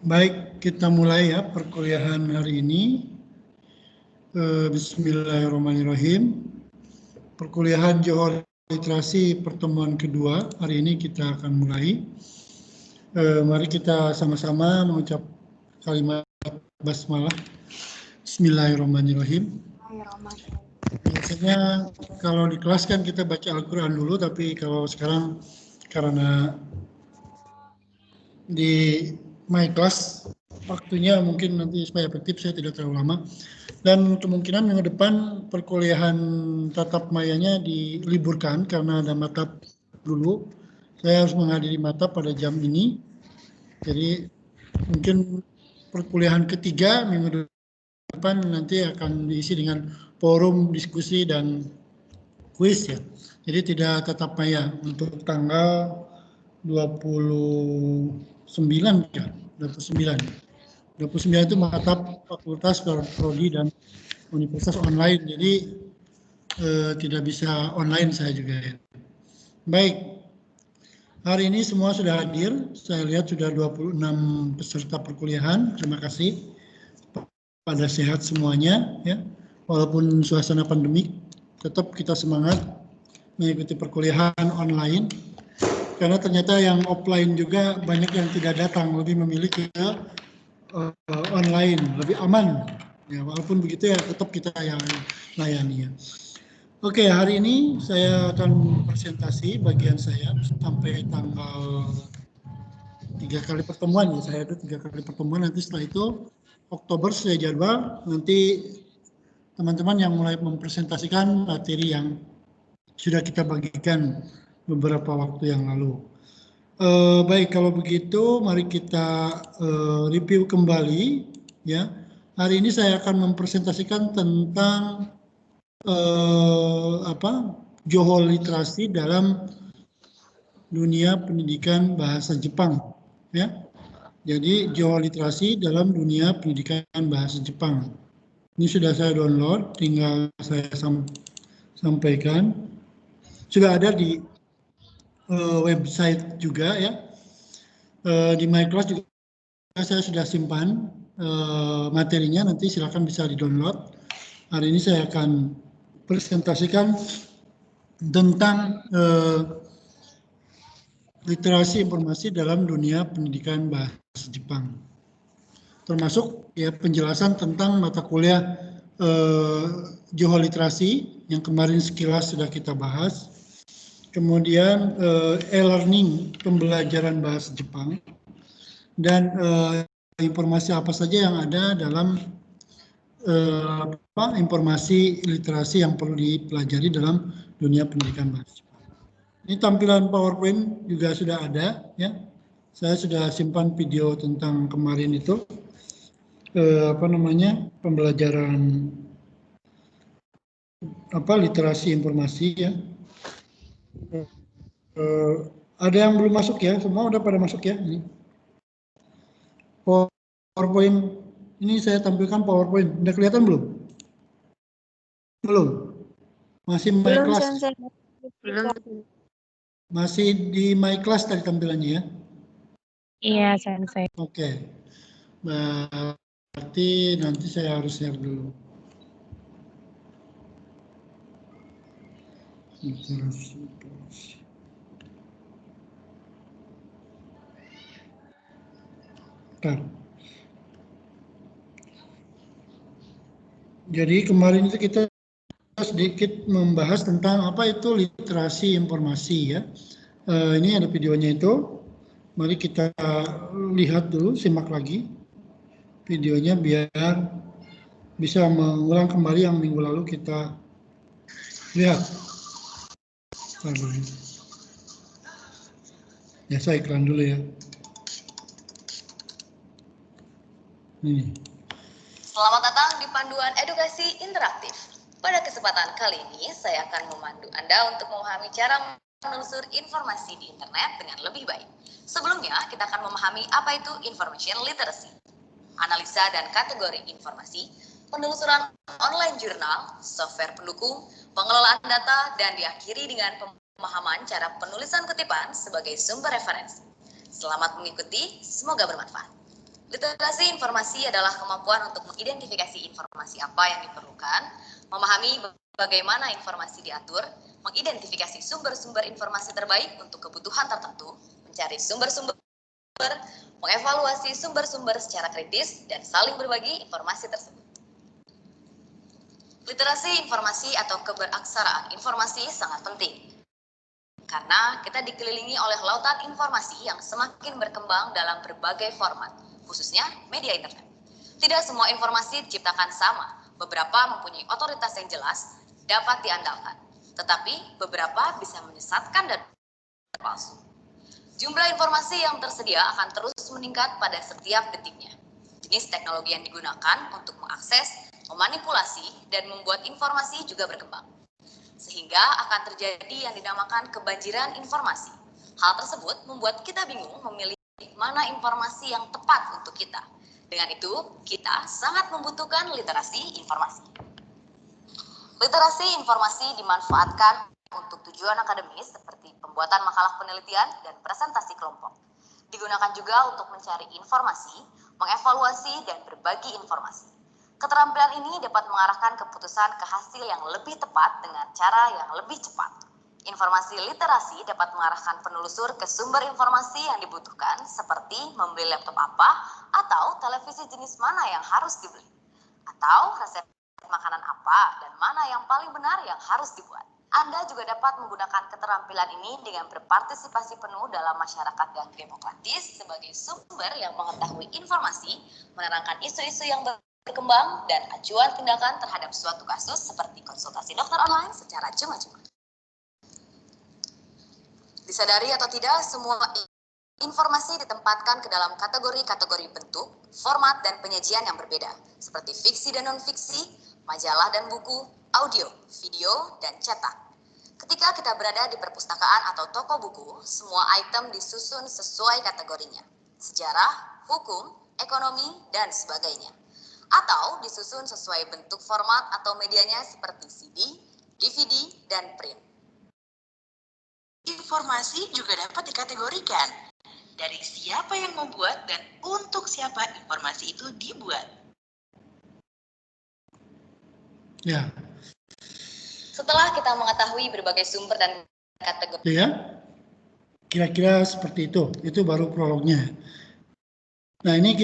Baik, kita mulai ya perkuliahan hari ini. Bismillahirrahmanirrahim. Perkuliahan Johor Literasi pertemuan kedua hari ini kita akan mulai. Mari kita sama-sama mengucap kalimat basmalah. Bismillahirrahmanirrahim. Biasanya kalau di kelas kan kita baca Al-Quran dulu, tapi kalau sekarang karena di my class waktunya mungkin nanti supaya efektif saya tidak terlalu lama, dan kemungkinan minggu depan perkuliahan tatap mayanya diliburkan karena ada matap dulu. Saya harus menghadiri matap pada jam ini, jadi mungkin perkuliahan ketiga minggu depan nanti akan diisi dengan forum diskusi dan kuis ya. Jadi tidak tatap maya untuk tanggal 29 ya, 29 itu matap fakultas, prodi dan universitas online, jadi tidak bisa online saya juga ya. Baik, hari ini semua sudah hadir, saya lihat sudah 26 peserta perkuliahan, terima kasih, pada sehat semuanya ya, walaupun suasana pandemik tetap kita semangat mengikuti perkuliahan online, karena ternyata yang offline juga banyak yang tidak datang, lebih memilih ke online, lebih aman ya. Walaupun begitu ya tetap kita yang layani ya. Oke, hari ini saya akan presentasi bagian saya sampai tanggal 3 kali pertemuan ya. Saya ada 3 kali pertemuan, nanti setelah itu Oktober saya jadwal, nanti teman-teman yang mulai mempresentasikan materi yang sudah kita bagikan beberapa waktu yang lalu. Baik, kalau begitu mari kita review kembali ya. Hari ini saya akan mempresentasikan tentang Johor Literasi dalam dunia pendidikan bahasa Jepang ya. Jadi Johor Literasi dalam dunia pendidikan bahasa Jepang. Ini sudah saya download, tinggal saya sampaikan. Sudah ada di website juga ya. Di MyClass juga saya sudah simpan materinya, nanti silakan bisa di-download. Hari ini saya akan presentasikan tentang literasi informasi dalam dunia pendidikan bahasa Jepang. Termasuk ya penjelasan tentang mata kuliah Johor Literasi yang kemarin sekilas sudah kita bahas. Kemudian e-learning, pembelajaran bahasa Jepang, dan informasi apa saja yang ada dalam informasi literasi yang perlu dipelajari dalam dunia pendidikan bahasa Jepang. Ini tampilan PowerPoint juga sudah ada ya. Saya sudah simpan video tentang kemarin itu pembelajaran literasi informasi ya. Ada yang belum masuk ya? Semua udah pada masuk ya? Ini PowerPoint, ini saya tampilkan PowerPoint. Udah kelihatan belum? Belum? Masih My Class? Belum. Masih di My Class tadi tampilannya ya? Iya, Sensei. Oke. Berarti nanti saya harus share dulu. Bentar. Jadi kemarin itu kita sedikit membahas tentang apa itu literasi informasi ya. Ini ada videonya itu. Mari kita lihat dulu, simak lagi videonya biar bisa mengulang kembali yang minggu lalu kita lihat. Ya, saya iklan dulu ya. Ini. Selamat datang di Panduan Edukasi Interaktif. Pada kesempatan kali ini, saya akan memandu Anda untuk memahami cara menelusur informasi di internet dengan lebih baik. Sebelumnya, kita akan memahami apa itu information literacy, analisa dan kategori informasi, penelusuran online jurnal, software pendukung, pengelolaan data, dan diakhiri dengan pemahaman cara penulisan kutipan sebagai sumber referensi. Selamat mengikuti, semoga bermanfaat. Literasi informasi adalah kemampuan untuk mengidentifikasi informasi apa yang diperlukan, memahami bagaimana informasi diatur, mengidentifikasi sumber-sumber informasi terbaik untuk kebutuhan tertentu, mencari sumber-sumber, mengevaluasi sumber-sumber secara kritis, dan saling berbagi informasi tersebut. Literasi informasi atau keberaksaraan informasi sangat penting, karena kita dikelilingi oleh lautan informasi yang semakin berkembang dalam berbagai format, khususnya media internet. Tidak semua informasi diciptakan sama, beberapa mempunyai otoritas yang jelas, dapat diandalkan, tetapi beberapa bisa menyesatkan dan palsu. Jumlah informasi yang tersedia akan terus meningkat pada setiap detiknya. Jenis teknologi yang digunakan untuk mengakses, memanipulasi, dan membuat informasi juga berkembang. Sehingga akan terjadi yang dinamakan kebanjiran informasi. Hal tersebut membuat kita bingung memilih mana informasi yang tepat untuk kita. Dengan itu, kita sangat membutuhkan literasi informasi. Literasi informasi dimanfaatkan untuk tujuan akademis seperti pembuatan makalah penelitian dan presentasi kelompok. Digunakan juga untuk mencari informasi, mengevaluasi, dan berbagi informasi. Keterampilan ini dapat mengarahkan keputusan ke hasil yang lebih tepat dengan cara yang lebih cepat. Informasi literasi dapat mengarahkan penelusur ke sumber informasi yang dibutuhkan seperti membeli laptop apa atau televisi jenis mana yang harus dibeli. Atau resep makanan apa dan mana yang paling benar yang harus dibuat. Anda juga dapat menggunakan keterampilan ini dengan berpartisipasi penuh dalam masyarakat yang demokratis sebagai sumber yang mengetahui informasi, menerangkan isu-isu yang berkembang, dan acuan tindakan terhadap suatu kasus seperti konsultasi dokter online secara cuma-cuma. Disadari atau tidak, semua informasi ditempatkan ke dalam kategori-kategori bentuk, format, dan penyajian yang berbeda, seperti fiksi dan non-fiksi, majalah dan buku, audio, video, dan cetak. Ketika kita berada di perpustakaan atau toko buku, semua item disusun sesuai kategorinya, sejarah, hukum, ekonomi, dan sebagainya. Atau disusun sesuai bentuk format atau medianya seperti CD, DVD, dan print. Informasi juga dapat dikategorikan dari siapa yang membuat dan untuk siapa informasi itu dibuat. Ya. Setelah kita mengetahui berbagai sumber dan kategori. Ya. Kira-kira seperti itu. Itu baru prolognya. Nah, ini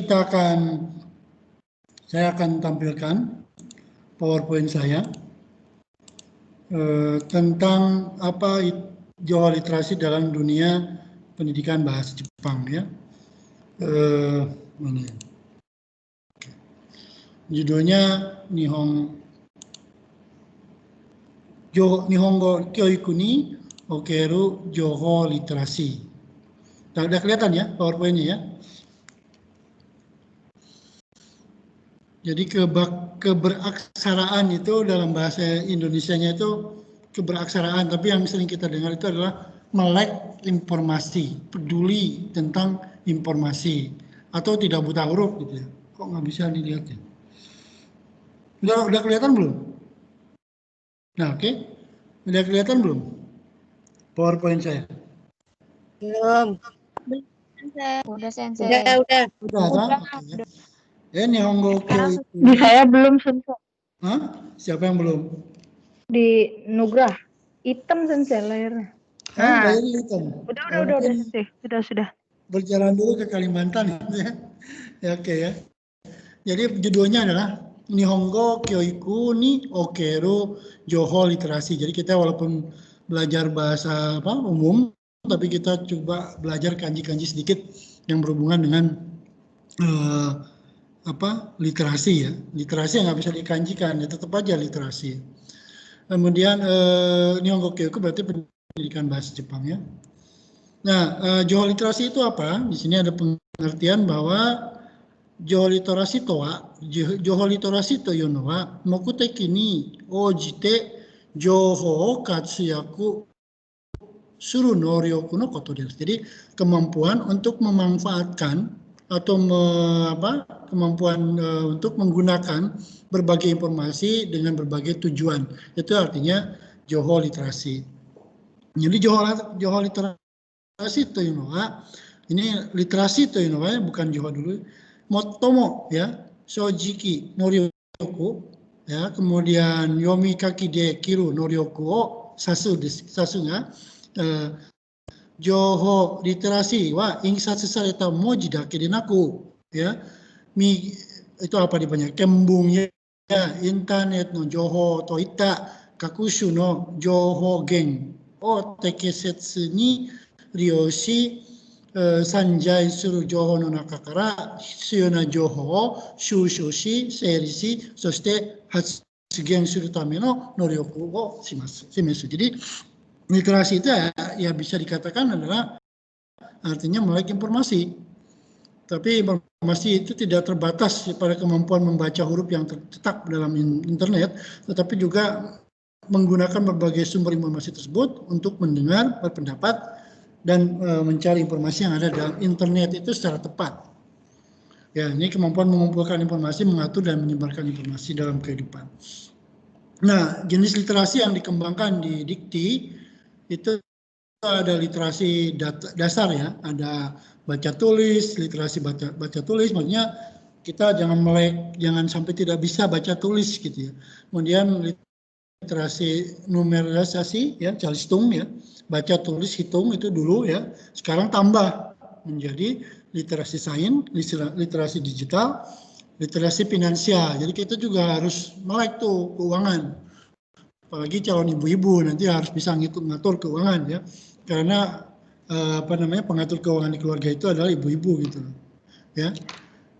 saya akan tampilkan PowerPoint saya tentang apa Johor literasi dalam dunia pendidikan bahasa Jepang ya. Mana ya? Judulnya Nihongo Kyoiku ni Okeru Johor literasi. Udah kelihatan ya PowerPoint-nya ya. Jadi keberaksaraan itu dalam bahasa Indonesianya itu keberaksaraan, tapi yang sering kita dengar itu adalah melek informasi, peduli tentang informasi, atau tidak buta huruf gitu ya. Kok nggak bisa dilihat ya? Udah kelihatan belum? Nah, oke. Udah kelihatan belum PowerPoint saya? Belum. Udah, Sensei. Udah. Udah. Nihongo Kyoiku. Di saya belum, Sensei. Hah? Siapa yang belum? Di Nugrah. Hitam, Sensei, layarnya. Nah, layarnya hitam. Udah, Sensei. Sudah. Berjalan dulu ke Kalimantan ya. Ya, oke ya. Jadi judulnya adalah Nihongo Kyoiku ni Okeru Johor literasi. Jadi kita walaupun belajar bahasa umum, tapi kita coba belajar kanji-kanji sedikit yang berhubungan dengan literasi ya. Literasi yang nggak bisa dikanjikan, ya tetap aja literasi. Kemudian Nihongo Kyoiku berarti pendidikan bahasa Jepang ya. Nah, Johor literasi itu apa? Di sini ada pengertian bahwa Johor literasi toいうのは目的に応じて情報を活躍する能力のことです. Jadi kemampuan untuk memanfaatkan atau kemampuan untuk menggunakan berbagai informasi dengan berbagai tujuan. Itu artinya Johor literasi. Jadi Johor literasi というのは ini literasi というのは bukan Johor dulu. motomo ya, shojiki noryoku ya, kemudian yomi kaki de kiru noryoku o sasu ga joho literasi wa insatsu sareta moji dake de naku ya, itu apa dipanggil kembung ya, internet no joho to itta kakushu no joho gen o tekisetsu ni ryoshi sanjai suru joho no naka kara hitsuyou na joho o shūshō shi, seiri shi, soshite hatsugen suru tame no noryoku o shimesu. Jadi literasi itu ya bisa dikatakan adalah artinya melek informasi. Tapi informasi itu tidak terbatas pada kemampuan membaca huruf yang tercetak dalam internet, tetapi juga menggunakan berbagai sumber informasi tersebut untuk mendengar, berpendapat, dan mencari informasi yang ada dalam internet itu secara tepat. Ya, ini kemampuan mengumpulkan informasi, mengatur dan menyebarkan informasi dalam kehidupan. Nah, jenis literasi yang dikembangkan di Dikti itu ada literasi dasar ya, ada baca tulis, literasi baca tulis, maksudnya kita jangan melek, jangan sampai tidak bisa baca tulis gitu ya. Kemudian literasi numerisasi ya, calistung ya, baca tulis hitung itu dulu ya, sekarang tambah menjadi literasi sains, literasi digital, literasi finansial. Jadi kita juga harus melek tuh keuangan, apalagi calon ibu-ibu nanti harus bisa ngatur keuangan ya, karena pengatur keuangan di keluarga itu adalah ibu-ibu gitu ya.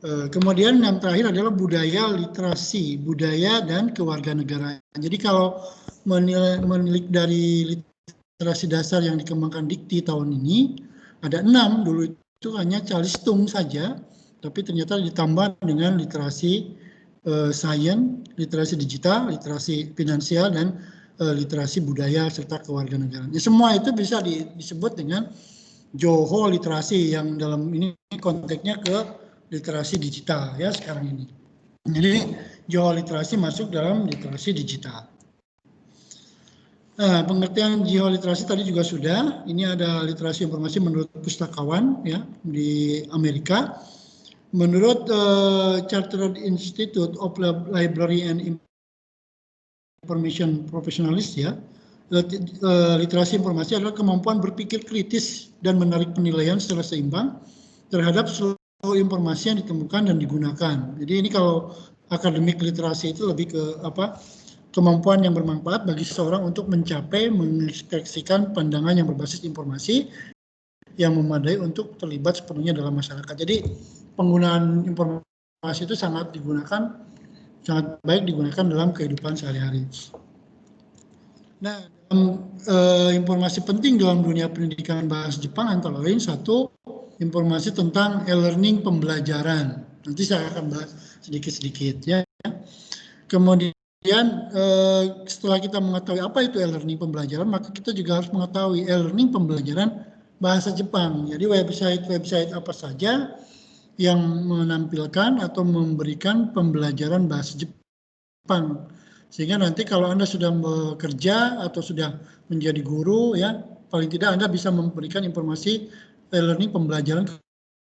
Kemudian yang terakhir adalah budaya literasi, budaya dan kewarganegaraan. Jadi kalau menilik dari literasi dasar yang dikembangkan Dikti tahun ini, ada 6, dulu itu hanya calistung saja, tapi ternyata ditambah dengan literasi sains, literasi digital, literasi finansial, dan literasi budaya serta kewarganegaraan. Ya, semua itu bisa disebut dengan Joho literasi yang dalam ini konteksnya ke literasi digital ya sekarang ini. Jadi Joho literasi masuk dalam literasi digital. Nah, pengertian geoliterasi tadi juga sudah. Ini ada literasi informasi menurut pustakawan ya di Amerika. Menurut Chartered Institute of Library and Information Professionals ya, literasi informasi adalah kemampuan berpikir kritis dan menarik penilaian secara seimbang terhadap seluruh informasi yang ditemukan dan digunakan. Jadi ini kalau akademik literasi itu lebih ke kemampuan yang bermanfaat bagi seseorang untuk mencapai mengekspresikan pandangan yang berbasis informasi yang memadai untuk terlibat sepenuhnya dalam masyarakat. Jadi penggunaan informasi itu sangat baik digunakan dalam kehidupan sehari-hari. Nah, informasi penting dalam dunia pendidikan bahasa Jepang antara lain satu, informasi tentang e-learning pembelajaran. Nanti saya akan bahas sedikit-sedikit ya. Kemudian setelah kita mengetahui apa itu e-learning pembelajaran, maka kita juga harus mengetahui e-learning pembelajaran bahasa Jepang. Jadi website apa saja yang menampilkan atau memberikan pembelajaran bahasa Jepang. Sehingga nanti kalau Anda sudah bekerja atau sudah menjadi guru ya, paling tidak Anda bisa memberikan informasi e-learning pembelajaran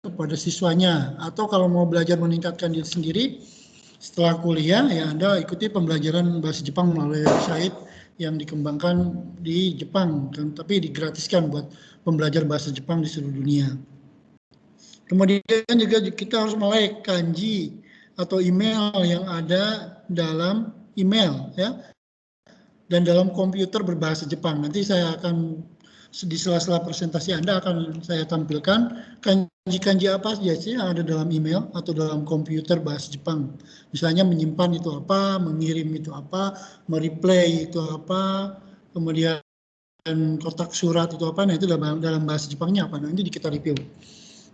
kepada siswanya. Atau kalau mau belajar meningkatkan diri sendiri setelah kuliah ya, Anda ikuti pembelajaran bahasa Jepang melalui website yang dikembangkan di Jepang, tapi digratiskan buat pembelajar bahasa Jepang di seluruh dunia. Kemudian juga kita harus melek kanji atau email yang ada dalam email ya, dan dalam komputer berbahasa Jepang. Nanti saya akan di sela-sela presentasi Anda akan saya tampilkan kanji-kanji apa saja sih yang ada dalam email atau dalam komputer bahasa Jepang. Misalnya menyimpan itu apa, mengirim itu apa, mereply itu apa, kemudian kotak surat itu apa. Nah itu dalam bahasa Jepangnya apa. Nanti kita review.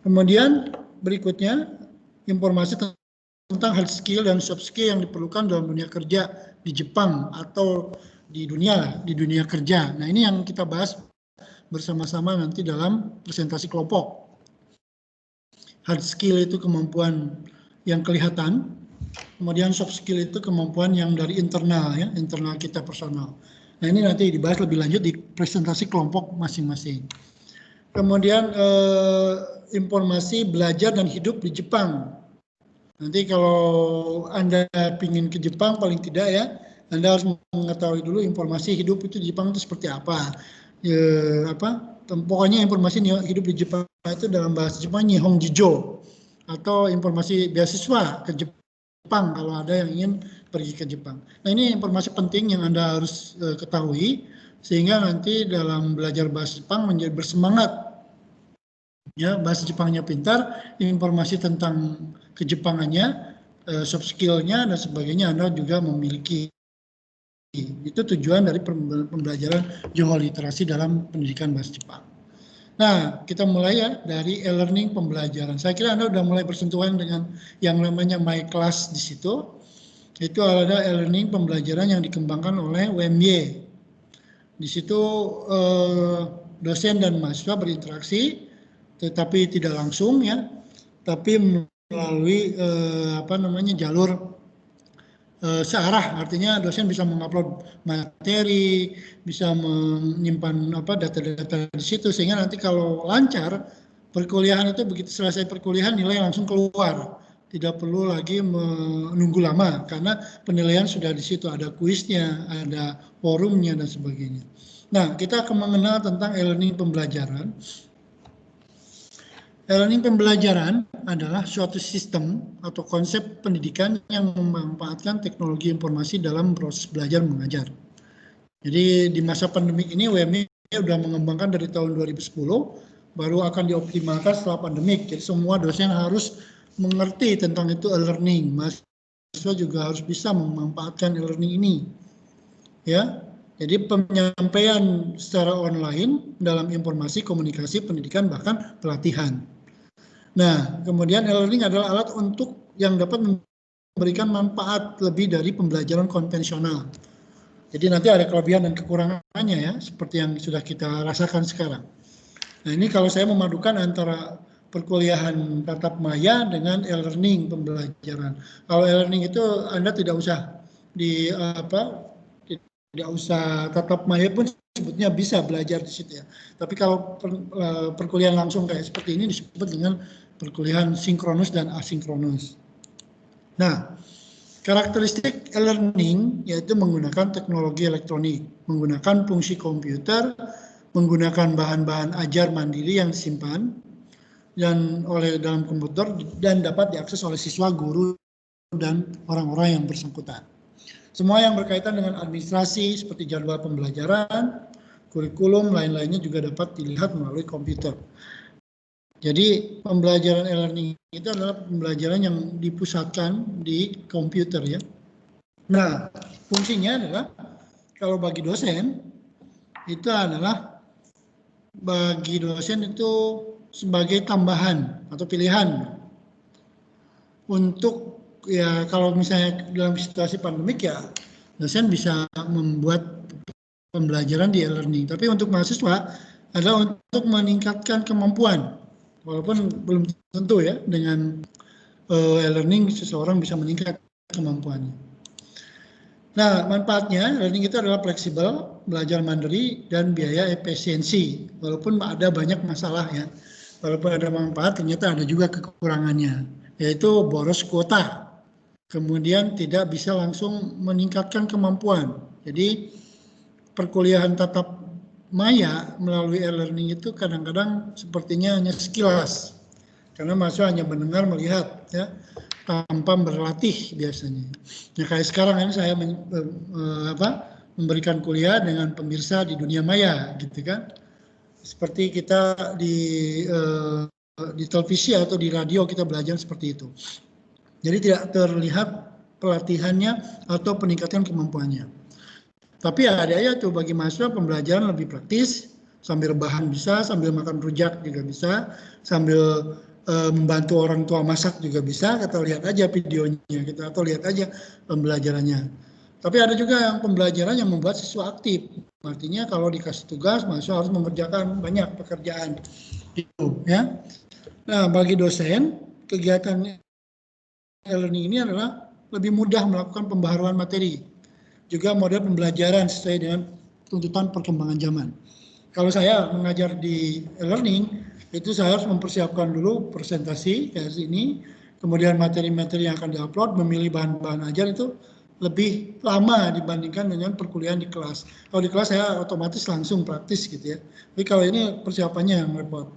Kemudian berikutnya informasi tentang hard skill dan soft skill yang diperlukan dalam dunia kerja di Jepang atau di dunia kerja. Nah ini yang kita bahas bersama-sama nanti dalam presentasi kelompok. Hard skill itu kemampuan yang kelihatan, kemudian soft skill itu kemampuan yang dari internal ya, internal kita personal. Nah ini nanti dibahas lebih lanjut di presentasi kelompok masing-masing. Kemudian informasi belajar dan hidup di Jepang. Nanti kalau Anda ingin ke Jepang, paling tidak ya, Anda harus mengetahui dulu informasi hidup itu di Jepang itu seperti apa. Pokoknya informasi hidup di Jepang itu dalam bahasa Jepang Nihonjijo, atau informasi beasiswa ke Jepang kalau ada yang ingin pergi ke Jepang. Nah, ini informasi penting yang Anda harus ketahui, sehingga nanti dalam belajar bahasa Jepang menjadi bersemangat. Ya, bahasa Jepangnya pintar, informasi tentang kejepangannya, soft skill-nya dan sebagainya Anda juga memiliki. Itu tujuan dari pembelajaran Johor literasi dalam pendidikan bahasa Jepang. Nah, kita mulai ya dari e-learning pembelajaran. Saya kira Anda sudah mulai bersentuhan dengan yang namanya My Class di situ. Itu ada e-learning pembelajaran yang dikembangkan oleh UMY. Di situ dosen dan mahasiswa berinteraksi, tetapi tidak langsung ya, tapi melalui jalur searah, artinya dosen bisa mengupload materi, bisa menyimpan data-data di situ, sehingga nanti kalau lancar perkuliahan itu begitu selesai perkuliahan nilai langsung keluar, tidak perlu lagi menunggu lama karena penilaian sudah di situ, ada kuisnya, ada forumnya dan sebagainya. Nah, kita akan mengenal tentang e-learning pembelajaran. E-learning pembelajaran adalah suatu sistem atau konsep pendidikan yang memanfaatkan teknologi informasi dalam proses belajar mengajar. Jadi di masa pandemi ini UMY sudah mengembangkan dari tahun 2010, baru akan dioptimalkan setelah pandemik. Jadi semua dosen harus mengerti tentang itu e-learning. Mahasiswa juga harus bisa memanfaatkan e-learning ini. Ya. Jadi penyampaian secara online dalam informasi, komunikasi, pendidikan, bahkan pelatihan. Nah, kemudian e-learning adalah alat untuk yang dapat memberikan manfaat lebih dari pembelajaran konvensional. Jadi nanti ada kelebihan dan kekurangannya ya, seperti yang sudah kita rasakan sekarang. Nah, ini kalau saya memadukan antara perkuliahan tatap maya dengan e-learning pembelajaran. Kalau e-learning itu Anda tidak usah tidak usah tatap maya pun sebetulnya bisa belajar di situ ya. Tapi kalau perkuliahan langsung kayak seperti ini disebut dengan perkuliahan sinkronus dan asinkronus. Nah, karakteristik e-learning yaitu menggunakan teknologi elektronik, menggunakan fungsi komputer, menggunakan bahan-bahan ajar mandiri yang disimpan dan oleh dalam komputer dan dapat diakses oleh siswa, guru, dan orang-orang yang bersangkutan. Semua yang berkaitan dengan administrasi seperti jadwal pembelajaran, kurikulum, lain-lainnya juga dapat dilihat melalui komputer. Jadi pembelajaran e-learning itu adalah pembelajaran yang dipusatkan di komputer ya. Nah, fungsinya adalah kalau bagi dosen itu adalah sebagai tambahan atau pilihan untuk ya kalau misalnya dalam situasi pandemik ya dosen bisa membuat pembelajaran di e-learning. Tapi untuk mahasiswa adalah untuk meningkatkan kemampuan. Walaupun belum tentu ya dengan e-learning seseorang bisa meningkat kemampuannya. Nah, manfaatnya e-learning itu adalah fleksibel, belajar mandiri, dan biaya efisiensi. Walaupun ada banyak masalah ya. Walaupun ada manfaat, ternyata ada juga kekurangannya, yaitu boros kuota. Kemudian tidak bisa langsung meningkatkan kemampuan. Jadi perkuliahan tatap maya melalui e-learning itu kadang-kadang sepertinya hanya sekilas. Karena mahasiswa hanya mendengar, melihat ya, tanpa berlatih biasanya. Nah, kayak sekarang ini saya memberikan kuliah dengan pemirsa di dunia maya gitu kan. Seperti kita di televisi atau di radio kita belajar seperti itu. Jadi tidak terlihat pelatihannya atau peningkatan kemampuannya. Tapi ada ya tuh bagi mahasiswa pembelajaran lebih praktis, sambil rebahan bisa, sambil makan rujak juga bisa, sambil membantu orang tua masak juga bisa, kita lihat aja videonya kita atau lihat aja pembelajarannya. Tapi ada juga yang pembelajaran yang membuat siswa aktif. Artinya kalau dikasih tugas, mahasiswa harus mengerjakan banyak pekerjaan itu ya. Nah, bagi dosen kegiatan e-learning ini adalah lebih mudah melakukan pembaharuan materi. Juga model pembelajaran sesuai dengan tuntutan perkembangan zaman. Kalau saya mengajar di e-learning, itu saya harus mempersiapkan dulu presentasi kayak ini, kemudian materi-materi yang akan diupload, memilih bahan-bahan ajar itu lebih lama dibandingkan dengan perkuliahan di kelas. Kalau di kelas saya otomatis langsung praktis gitu ya. Tapi kalau ini persiapannya yang repot.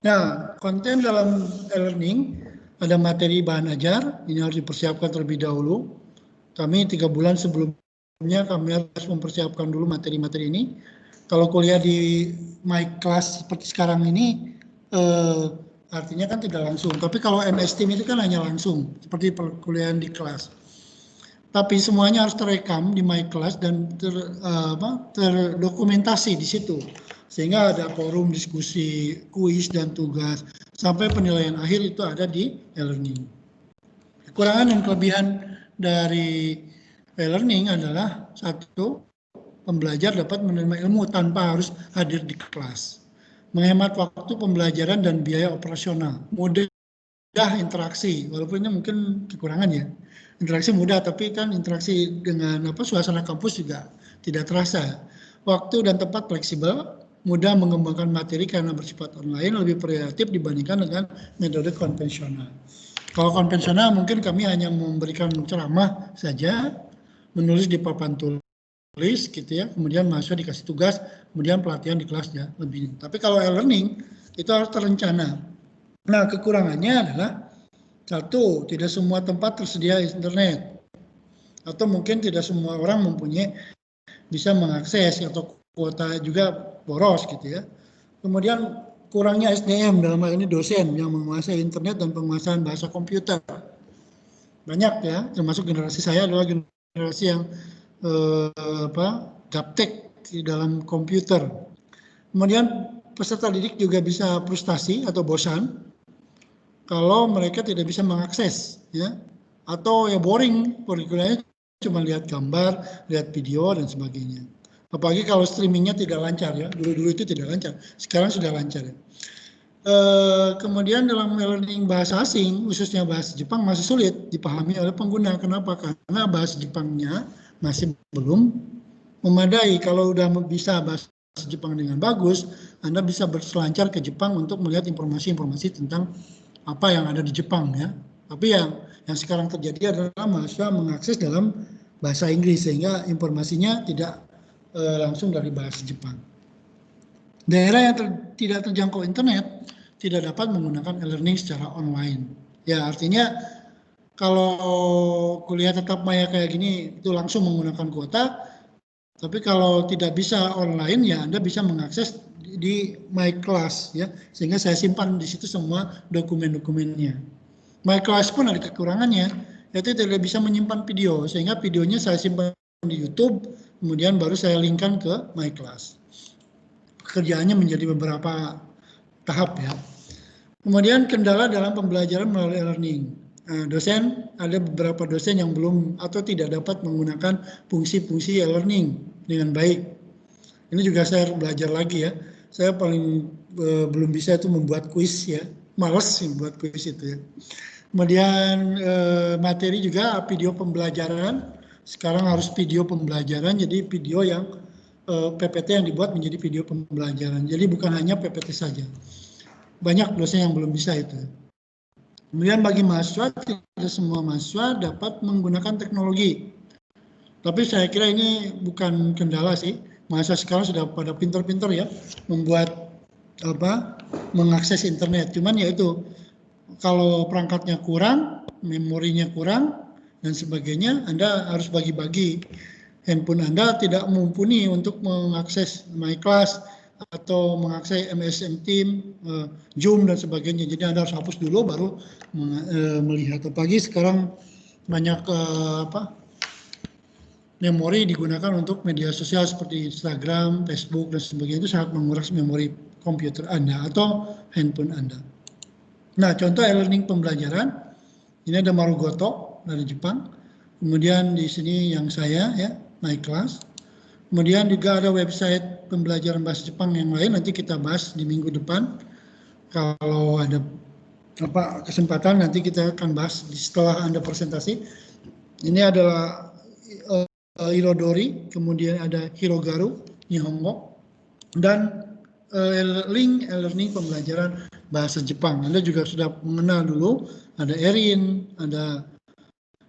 Nah, konten dalam e-learning ada materi bahan ajar, ini harus dipersiapkan terlebih dahulu. Kami 3 bulan sebelumnya kami harus mempersiapkan dulu materi-materi ini. Kalau kuliah di My Class seperti sekarang ini, artinya kan tidak langsung. Tapi kalau MS Team itu kan hanya langsung, seperti perkuliahan di kelas. Tapi semuanya harus terekam di My Class dan terdokumentasi di situ. Sehingga ada forum, diskusi, kuis, dan tugas. Sampai penilaian akhir itu ada di e-learning. Kekurangan dan kelebihan dari e-learning adalah satu, pembelajar dapat menerima ilmu tanpa harus hadir di kelas. Menghemat waktu pembelajaran dan biaya operasional. Mudah interaksi, walaupun ini mungkin kekurangan ya. Interaksi mudah, tapi kan interaksi dengan suasana kampus juga tidak terasa. Waktu dan tempat fleksibel, mudah mengembangkan materi karena bersifat online, lebih kreatif dibandingkan dengan metode konvensional. Kalau konvensional mungkin kami hanya memberikan ceramah saja, menulis di papan tulis gitu ya, kemudian mahasiswa dikasih tugas, kemudian pelatihan di kelas ya lebih. Tapi kalau e-learning itu harus terencana. Nah, kekurangannya adalah satu, tidak semua tempat tersedia internet, atau mungkin tidak semua orang mempunyai bisa mengakses, atau kuota juga boros gitu ya. Kemudian kurangnya SDM, dalam hal ini dosen yang menguasai internet dan penguasaan bahasa komputer. Banyak ya, termasuk generasi saya adalah generasi yang gaptek di dalam komputer. Kemudian peserta didik juga bisa frustasi atau bosan kalau mereka tidak bisa mengakses, ya, atau ya boring, kurikulumnya cuma lihat gambar, lihat video dan sebagainya. Apalagi kalau streamingnya tidak lancar ya, dulu itu tidak lancar, sekarang sudah lancar ya. Kemudian dalam e-learning bahasa asing, khususnya bahasa Jepang masih sulit dipahami oleh pengguna. Kenapa? Karena bahasa Jepangnya masih belum memadai. Kalau udah bisa bahasa Jepang dengan bagus, Anda bisa berselancar ke Jepang untuk melihat informasi-informasi tentang apa yang ada di Jepang ya. Tapi yang sekarang terjadi adalah mahasiswa mengakses dalam bahasa Inggris sehingga informasinya tidak langsung dari bahasa Jepang. Daerah yang tidak terjangkau internet tidak dapat menggunakan e-learning secara online. Ya, artinya kalau kuliah tatap maya kayak gini itu langsung menggunakan kuota, tapi kalau tidak bisa online ya Anda bisa mengakses di My Class ya, sehingga saya simpan di situ semua dokumen-dokumennya. My Class pun ada kekurangannya, yaitu tidak bisa menyimpan video, sehingga videonya saya simpan di YouTube, kemudian baru saya linkkan ke My Class. Pekerjaannya menjadi beberapa tahap ya. Kemudian kendala dalam pembelajaran melalui e-learning. Dosen, ada beberapa dosen yang belum atau tidak dapat menggunakan fungsi-fungsi e-learning dengan baik. Ini juga saya belajar lagi ya. Saya paling belum bisa itu membuat kuis ya. Males membuat kuis itu ya. Kemudian materi juga video pembelajaran. Sekarang harus video pembelajaran, jadi video yang PPT yang dibuat menjadi video pembelajaran. Jadi bukan hanya PPT saja. Banyak dosen yang belum bisa itu. Kemudian bagi mahasiswa, tidak semua mahasiswa dapat menggunakan teknologi. Tapi saya kira ini bukan kendala sih. Mahasiswa sekarang sudah pada pintar-pintar ya membuat mengakses internet. Cuman ya itu kalau perangkatnya kurang, memorinya kurang dan sebagainya, Anda harus bagi-bagi. Handphone Anda tidak mumpuni untuk mengakses My Class atau mengakses MS Team, Zoom dan sebagainya. Jadi Anda harus hapus dulu baru melihat. Apalagi sekarang banyak memori digunakan untuk media sosial seperti Instagram, Facebook, dan sebagainya, itu sangat menguras memori komputer Anda atau handphone Anda. Nah, contoh e-learning pembelajaran, ini ada Marugoto dari Jepang, kemudian di sini yang saya ya, My Class, kemudian juga ada website pembelajaran bahasa Jepang yang lain, nanti kita bahas di minggu depan, kalau ada kesempatan nanti kita akan bahas setelah Anda presentasi. Ini adalah Irodori, kemudian ada Hirogaru, Nihongo, dan link e-learning pembelajaran bahasa Jepang. Anda juga sudah mengenal dulu, ada Erin, ada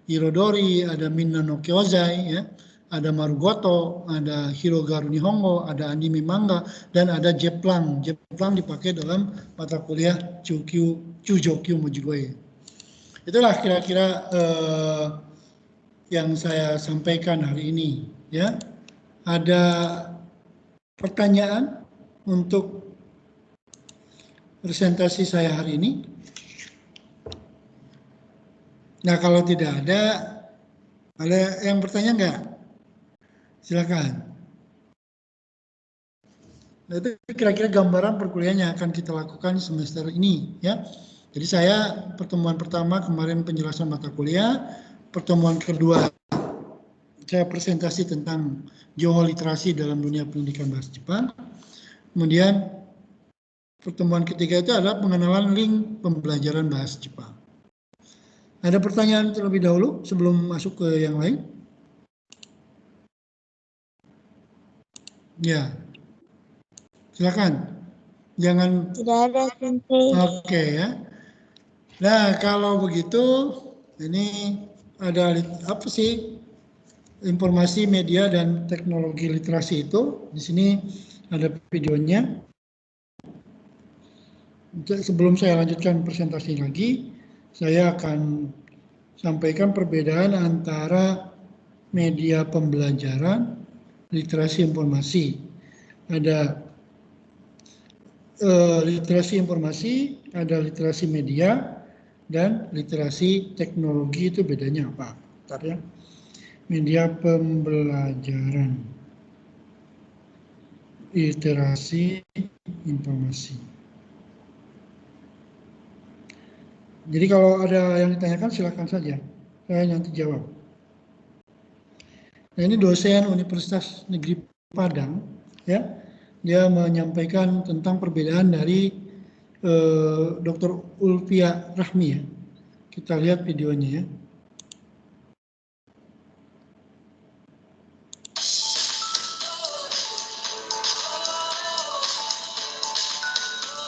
Hirodori, ada Minna no Kyozai, ya, ada Marugoto, ada Hirogaru Nihongo, ada anime manga, dan ada Jeplang. Jeplang dipakai dalam mata kuliah Chujokyu Mojigoi. Itulah kira-kira yang saya sampaikan hari ini. Ya, ada pertanyaan untuk presentasi saya hari ini? Nah, kalau tidak ada yang bertanya nggak? Silakan. Nah, itu kira-kira gambaran perkuliahan yang akan kita lakukan semester ini, ya. Jadi saya pertemuan pertama kemarin penjelasan mata kuliah, pertemuan kedua saya presentasi tentang geoliterasi dalam dunia pendidikan bahasa Jepang. Kemudian pertemuan ketiga itu adalah pengenalan link pembelajaran bahasa Jepang. Ada pertanyaan terlebih dahulu sebelum masuk ke yang lain? Ya, silakan. Jangan. Tidak ada, Sensei. Oke, ya. Nah, kalau begitu, ini ada apa sih informasi media dan teknologi literasi itu? Di sini ada videonya. Sebelum saya lanjutkan presentasi lagi, saya akan sampaikan perbedaan antara media pembelajaran, literasi informasi. Ada literasi informasi, ada literasi media, dan literasi teknologi. Itu bedanya apa? Bentar ya. Media pembelajaran, literasi informasi. Jadi kalau ada yang ditanyakan silakan saja, saya nanti jawab. Nah, ini dosen Universitas Negeri Padang, ya, dia menyampaikan tentang perbedaan dari Dr. Ulfia Rahmi, ya. Kita lihat videonya, ya.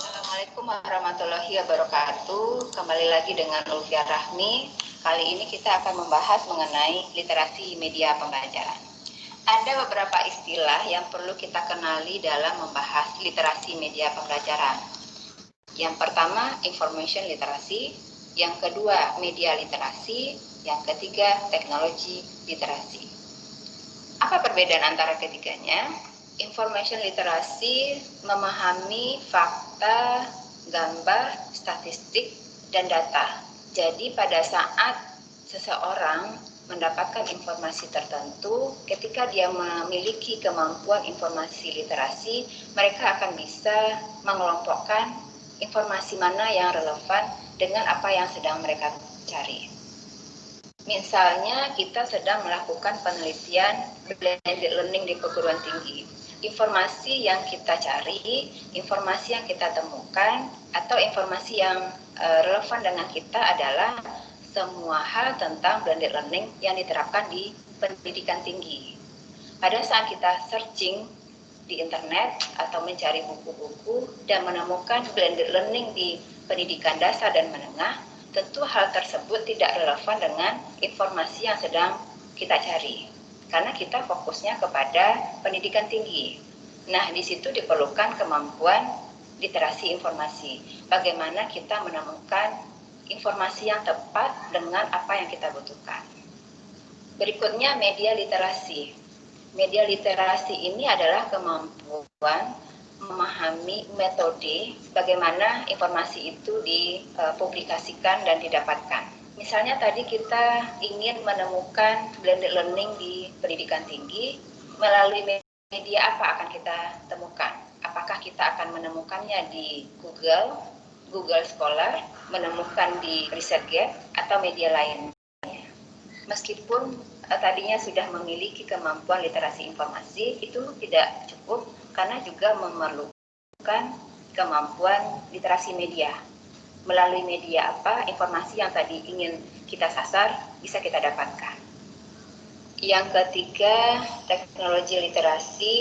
Assalamualaikum warahmatullahi wabarakatuh. Kembali lagi dengan Ulfia Rahmi. Kali ini kita akan membahas mengenai literasi media pembelajaran. Ada beberapa istilah yang perlu kita kenali dalam membahas literasi media pembelajaran. Yang pertama, information literasi. Yang kedua, media literasi. Yang ketiga, teknologi literasi. Apa perbedaan antara ketiganya? Information literasi memahami fakta, gambar, statistik, dan data. Jadi pada saat seseorang mendapatkan informasi tertentu, ketika dia memiliki kemampuan informasi literasi, mereka akan bisa mengelompokkan informasi mana yang relevan dengan apa yang sedang mereka cari. Misalnya kita sedang melakukan penelitian blended learning di perguruan tinggi. Informasi yang kita cari, informasi yang kita temukan, atau informasi yang relevan dengan kita adalah semua hal tentang blended learning yang diterapkan di pendidikan tinggi. Pada saat kita searching di internet atau mencari buku-buku dan menemukan blended learning di pendidikan dasar dan menengah, tentu hal tersebut tidak relevan dengan informasi yang sedang kita cari. Karena kita fokusnya kepada pendidikan tinggi. Nah, di situ diperlukan kemampuan literasi informasi. Bagaimana kita menemukan informasi yang tepat dengan apa yang kita butuhkan. Berikutnya, media literasi. Media literasi ini adalah kemampuan memahami metode bagaimana informasi itu dipublikasikan dan didapatkan. Misalnya tadi kita ingin menemukan blended learning di pendidikan tinggi, melalui media apa akan kita temukan? Apakah kita akan menemukannya di Google Scholar, menemukan di ResearchGate, atau media lainnya? Meskipun tadinya sudah memiliki kemampuan literasi informasi, itu tidak cukup karena juga memerlukan kemampuan literasi media. Melalui media apa, informasi yang tadi ingin kita sasar bisa kita dapatkan. Yang ketiga, teknologi literasi.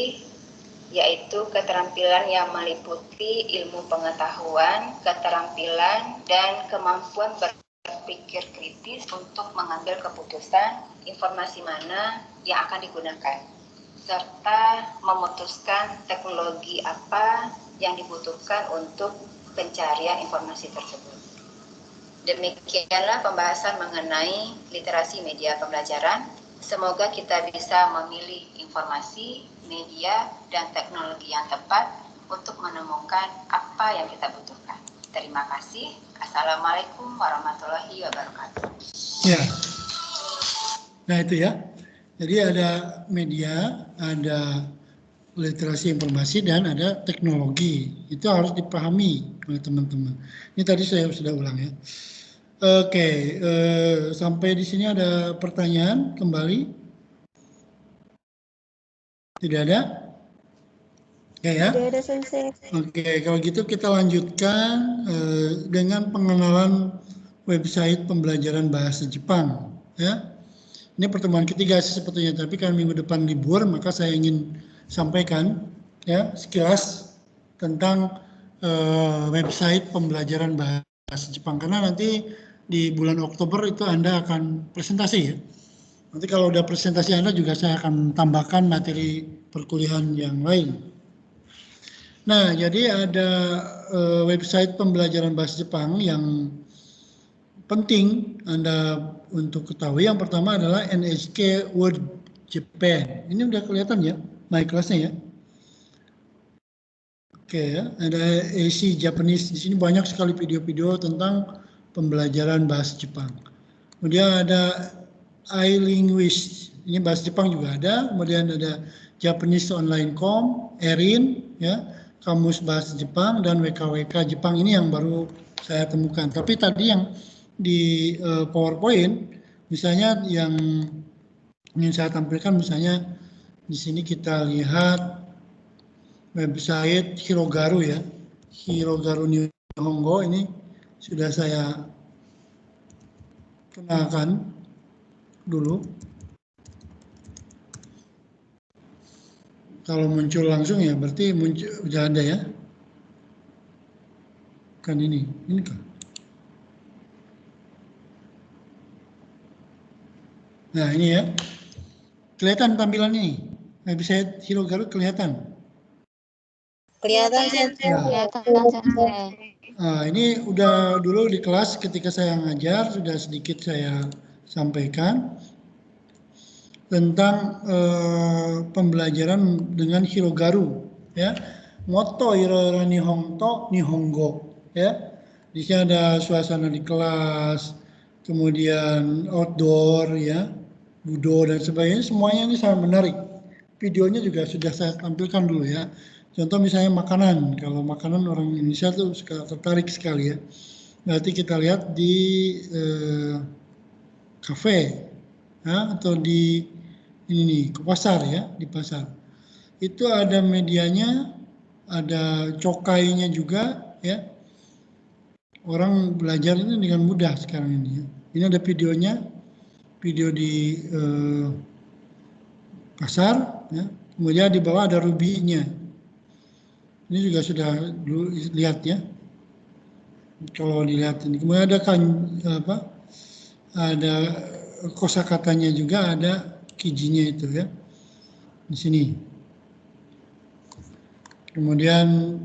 yaitu keterampilan yang meliputi ilmu pengetahuan, keterampilan, dan kemampuan berpikir kritis untuk mengambil keputusan informasi mana yang akan digunakan, serta memutuskan teknologi apa yang dibutuhkan untuk pencarian informasi tersebut. Demikianlah pembahasan mengenai literasi media pembelajaran. Semoga kita bisa memilih informasi, media, dan teknologi yang tepat untuk menemukan apa yang kita butuhkan. Terima kasih. Assalamualaikum warahmatullahi wabarakatuh. Ya. Nah itu ya. Jadi ada media, ada literasi informasi, dan ada teknologi. Itu harus dipahami oleh teman-teman. Ini tadi saya sudah ulang ya. Oke, sampai di sini ada pertanyaan kembali? Tidak ada? Oke ya. Tidak ada Sensei. Oke, kalau gitu kita lanjutkan dengan pengenalan website pembelajaran bahasa Jepang. Ya, ini pertemuan ketiga sepertinya, tapi kan minggu depan libur, maka saya ingin sampaikan ya sekilas tentang website pembelajaran bahasa Jepang, karena nanti di bulan Oktober itu Anda akan presentasi ya. Nanti kalau udah presentasi Anda juga saya akan tambahkan materi perkuliahan yang lain. Nah, jadi ada website pembelajaran bahasa Jepang yang penting Anda untuk ketahui. Yang pertama adalah NHK World Japan. Ini udah kelihatan ya, my class-nya ya. Oke ya, ada AC Japanese. Di sini banyak sekali video-video tentang pembelajaran bahasa Jepang. Kemudian ada iLinguist, ini bahasa Jepang juga ada. Kemudian ada Japanese Online.com, Erin, ya, Kamus Bahasa Jepang, dan WKWK Jepang. Ini yang baru saya temukan. Tapi tadi yang di PowerPoint, misalnya yang ingin saya tampilkan, misalnya di sini kita lihat website Hirogaru ya, Hirogaru Nihongo, ini sudah saya kenalkan dulu. Kalau muncul langsung ya berarti muncul sudah ada ya. Kan ini kan. Nah ini ya, kelihatan tampilan ini, website Hirogaru kelihatan. Kelihatan Sensei. Ya. Nah, ini udah dulu di kelas ketika saya ngajar sudah sedikit saya sampaikan tentang pembelajaran dengan Hirogaru ya. Moto Hirora Nihongo ya. Di sini ada suasana di kelas, kemudian outdoor ya, budo dan sebagainya, semuanya ini sangat menarik. Videonya juga sudah saya tampilkan dulu ya. Contoh misalnya makanan, kalau makanan orang Indonesia tuh suka tertarik sekali ya. Berarti kita lihat di kafe ya, atau di ini nih, ke pasar ya, di pasar. Itu ada medianya, ada cokainya juga ya. Orang belajar ini dengan mudah sekarang ini ya. Ini ada videonya, video di pasar ya. Kemudian di bawah ada rubinya. Ini juga sudah lihat ya. Kalau dilihat ini, kemudian ada ada kosakatanya juga, ada kijinya itu ya. Di sini. Kemudian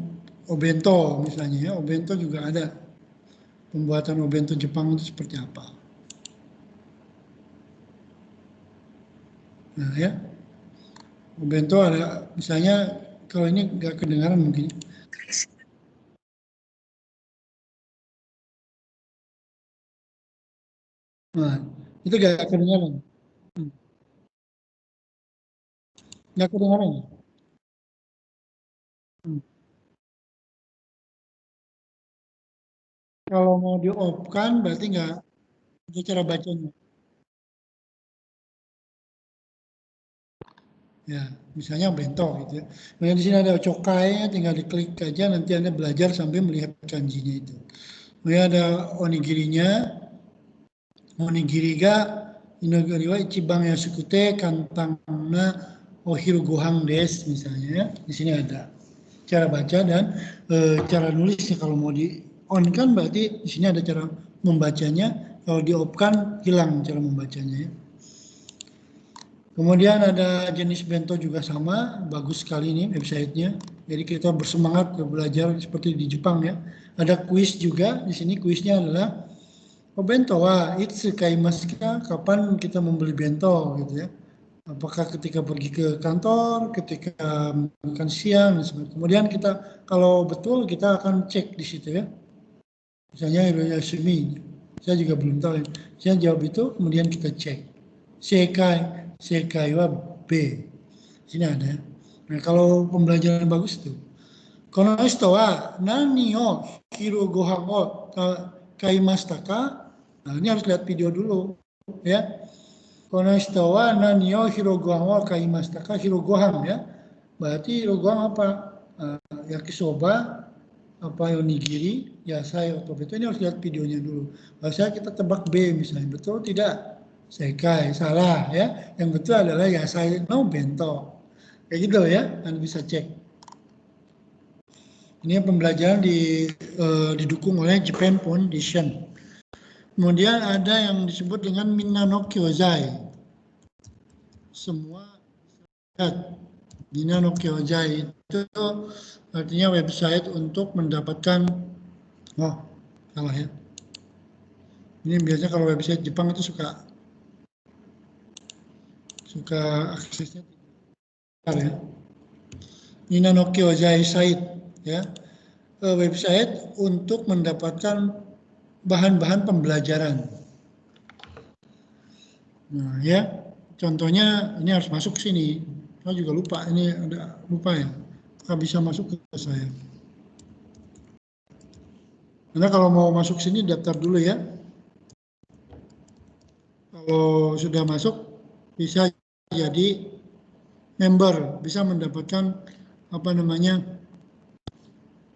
obento misalnya ya, obento juga ada. Pembuatan obento Jepang itu seperti apa. Nah ya. Obento ada misalnya, kalau ini nggak kedengaran mungkin. Nah, itu nggak kedengaran. Nggak kedengaran. Kalau mau di-off-kan berarti nggak ada cara bacanya. Ya, misalnya bento gitu ya. Nah, di sini ada cokai, tinggal diklik aja, nanti Anda belajar sambil melihat kanjinya itu. Kemudian ada onigirinya, onigiri ga inogiri wa ichiban yasukute kantang na Hirogohang des misalnya ya. Di sini ada cara baca dan cara nulisnya. Kalau mau di on kan berarti di sini ada cara membacanya. Kalau di off kan hilang cara membacanya ya. Kemudian ada jenis bento juga sama, bagus sekali ini websitenya. Jadi kita bersemangat belajar seperti di Jepang ya. Ada kuis juga, di sini kuisnya adalah bento wa itsu kaimasu ka, kapan kita membeli bento gitu ya. Apakah ketika pergi ke kantor, ketika makan siang, dan sebagainya. Kemudian kita kalau betul kita akan cek di situ ya. Misalnya Hiroyasumi, saya juga belum tahu ya. Saya jawab itu, kemudian kita cek. Sekai wa B. Sini ada. Nah, kalau pembelajaran bagus itu. Kono hito wa nani o hirogohan o kaimashita ka? Nah, ini harus lihat video dulu ya. Kono hito wa nani o hirogohan o kaimashita ka? Hirogohan ya. Berarti hirogohan apa? Yakisoba, apa onigiri, yasai atau betul, ini harus lihat videonya dulu. Harusnya kita tebak B misalnya, betul tidak? Sekai, salah ya. Yang betul adalah yasai no bento. Kayak gitu ya, Anda bisa cek. Ini pembelajaran didukung oleh Japan Foundation. Kemudian ada yang disebut dengan Minna no Kyōzai. Semua lihat. Minna no Kyōzai itu artinya website untuk mendapatkan, salah ya. Ini biasanya kalau website Jepang itu suka aksesnya tidak ya. Minna no Kyōzai site ya, website untuk mendapatkan bahan-bahan pembelajaran. Nah ya, contohnya ini harus masuk ke sini. Saya juga lupa, ini ada lupa ya. Nggak bisa masuk ke saya. Karena kalau mau masuk sini daftar dulu ya. Kalau sudah masuk bisa jadi member, bisa mendapatkan apa namanya.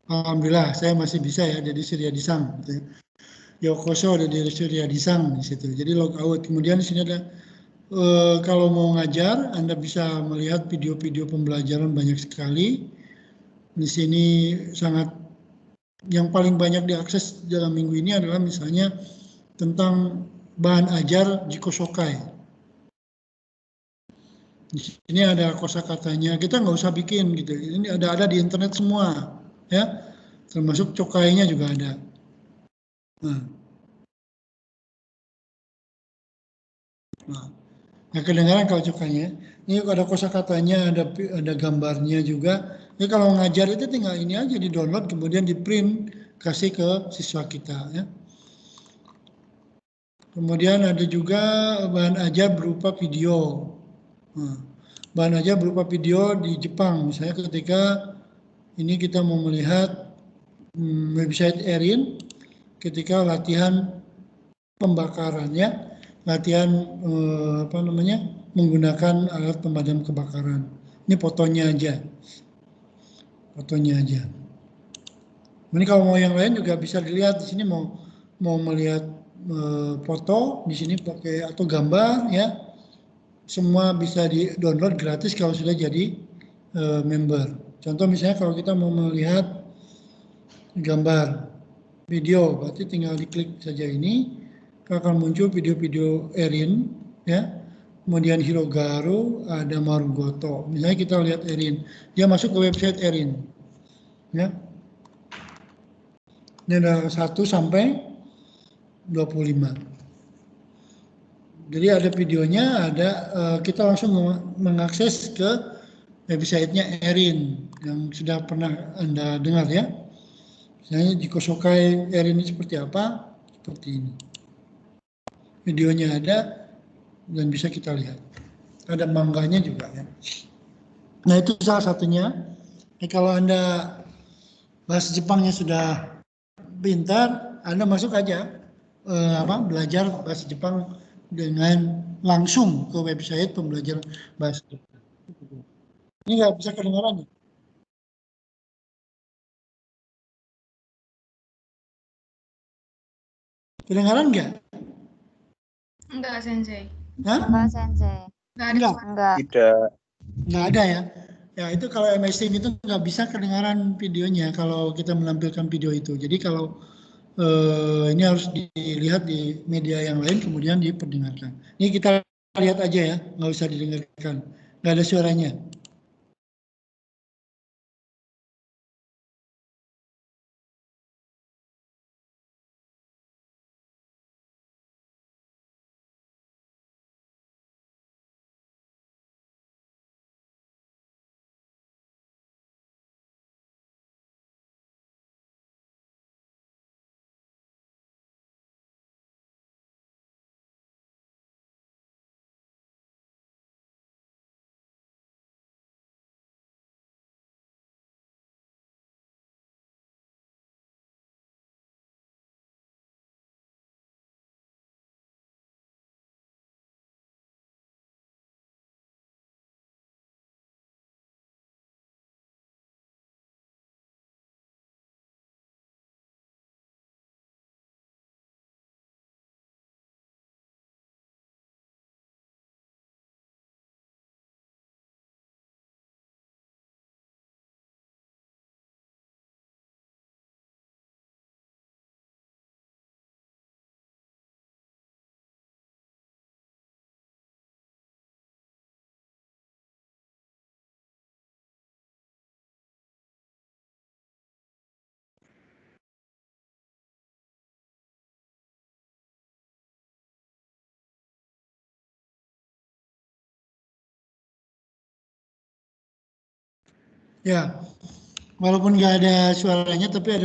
Alhamdulillah saya masih bisa ya, jadi Surya Disang gitu ya. Yokoso ada di Surya Disang di situ. Jadi log out. Kemudian di sini ada kalau mau ngajar Anda bisa melihat video-video pembelajaran banyak sekali. Di sini sangat yang paling banyak diakses dalam minggu ini adalah misalnya tentang bahan ajar Jikoshokai. Di sini ada kosakatanya, kita nggak usah bikin gitu. Ini ada di internet semua, ya, termasuk cokainya juga ada. Nah, kedengaran kalau cokainya. Ini ada kosakatanya, ada gambarnya juga. Jadi kalau ngajar itu tinggal ini aja di download, kemudian di print, kasih ke siswa kita. Ya. Kemudian ada juga bahan ajar berupa video. Nah, bahan ajar berupa video di Jepang, misalnya ketika ini kita mau melihat website Erin, ketika latihan pembakarannya, latihan menggunakan alat pemadam kebakaran. Ini fotonya aja. Ini kalau mau yang lain juga bisa dilihat di sini, mau melihat foto di sini pakai atau gambar ya. Semua bisa di-download gratis kalau sudah jadi member. Contoh misalnya kalau kita mau melihat gambar, video, berarti tinggal diklik saja ini, akan muncul video-video Erin ya. Kemudian Hirogaru, ada Marugoto. Misalnya kita lihat Erin, dia masuk ke website Erin. Ya. Ini ada 1 sampai 25. Jadi ada videonya, ada kita langsung mengakses ke websitenya Erin yang sudah pernah Anda dengar ya. Misalnya Jikoshokai Erin ini seperti apa? Seperti ini. Videonya ada dan bisa kita lihat. Ada mangganya juga ya. Nah itu salah satunya. Kalau Anda bahasa Jepangnya sudah pintar, Anda masuk aja belajar bahasa Jepang dengan langsung ke website pembelajaran bahasa Jepang. Ini nggak bisa kedengaran ya? Kedengaran nggak? Enggak, Sensei. Hah? Enggak, Sensei. Enggak ada. Enggak. Tidak. Nggak ada ya. Ya itu kalau MS Team itu nggak bisa kedengaran videonya kalau kita menampilkan video itu. Jadi kalau ini harus dilihat di media yang lain kemudian diperdengarkan. Ini kita lihat aja ya, nggak usah didengarkan. Nggak ada suaranya. Ya, walaupun nggak ada suaranya tapi ada